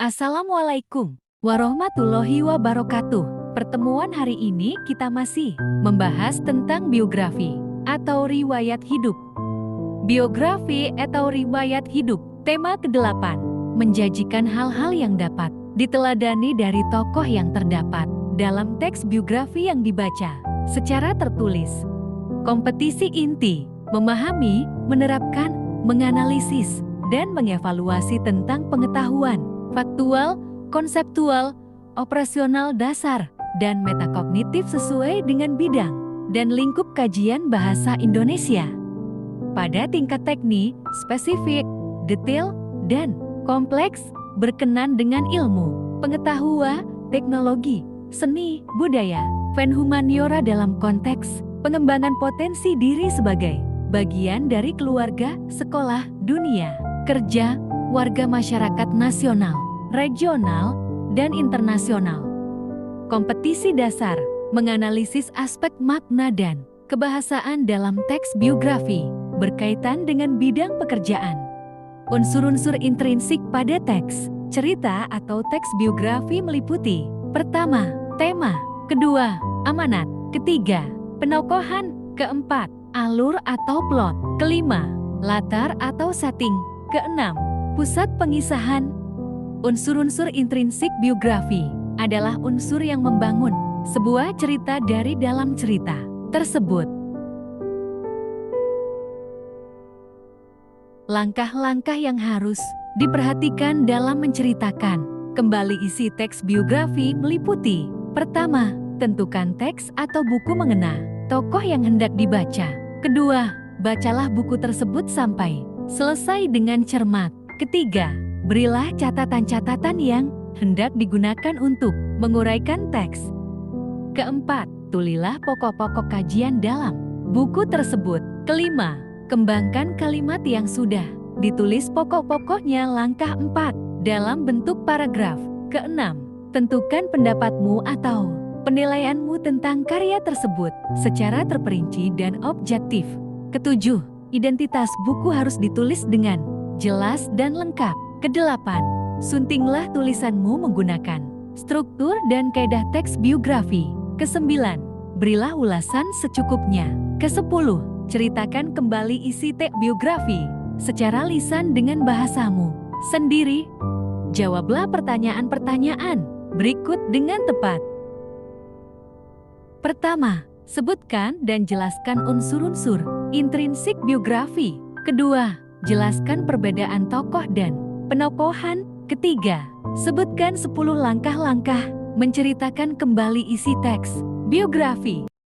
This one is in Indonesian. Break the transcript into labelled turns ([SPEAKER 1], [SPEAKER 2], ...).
[SPEAKER 1] Assalamualaikum warahmatullahi wabarakatuh. Pertemuan hari ini kita masih membahas tentang biografi atau riwayat hidup. Biografi atau riwayat hidup, tema ke-8, menjanjikan hal-hal yang dapat diteladani dari tokoh yang terdapat dalam teks biografi yang dibaca secara tertulis. Kompetisi inti, memahami, menerapkan, menganalisis, dan mengevaluasi tentang pengetahuan faktual, konseptual, operasional dasar, dan metakognitif sesuai dengan bidang dan lingkup kajian bahasa Indonesia. Pada tingkat teknik, spesifik, detail, dan kompleks, berkenan dengan ilmu, pengetahuan, teknologi, seni, budaya, humaniora dalam konteks pengembangan potensi diri sebagai bagian dari keluarga, sekolah, dunia kerja, warga masyarakat nasional, regional, dan internasional. Kompetisi dasar, menganalisis aspek makna dan kebahasaan dalam teks biografi, berkaitan dengan bidang pekerjaan. Unsur-unsur intrinsik pada teks, cerita atau teks biografi meliputi: pertama, tema; kedua, amanat; ketiga, penokohan; keempat, alur atau plot; kelima, latar atau setting; keenam, pusat pengisahan. Unsur-unsur intrinsik biografi adalah unsur yang membangun sebuah cerita dari dalam cerita tersebut. Langkah-langkah yang harus diperhatikan dalam menceritakan kembali isi teks biografi meliputi: pertama, tentukan teks atau buku mengena tokoh yang hendak dibaca. Kedua, bacalah buku tersebut sampai selesai dengan cermat. Ketiga, berilah catatan-catatan yang hendak digunakan untuk menguraikan teks. Keempat, tulislah pokok-pokok kajian dalam buku tersebut. Kelima, kembangkan kalimat yang sudah ditulis pokok-pokoknya. Langkah 4, dalam bentuk paragraf. Keenam, tentukan pendapatmu atau penilaianmu tentang karya tersebut secara terperinci dan objektif. Ketujuh, identitas buku harus ditulis dengan jelas dan lengkap. Kedelapan, suntinglah tulisanmu menggunakan struktur dan kaidah teks biografi. Kesembilan, berilah ulasan secukupnya. Kesepuluh, ceritakan kembali isi teks biografi secara lisan dengan bahasamu sendiri. Jawablah pertanyaan-pertanyaan berikut dengan tepat. Pertama, sebutkan dan jelaskan unsur-unsur intrinsik biografi. Kedua, jelaskan perbedaan tokoh dan penokohan. Ketiga, sebutkan 10 langkah-langkah menceritakan kembali isi teks biografi.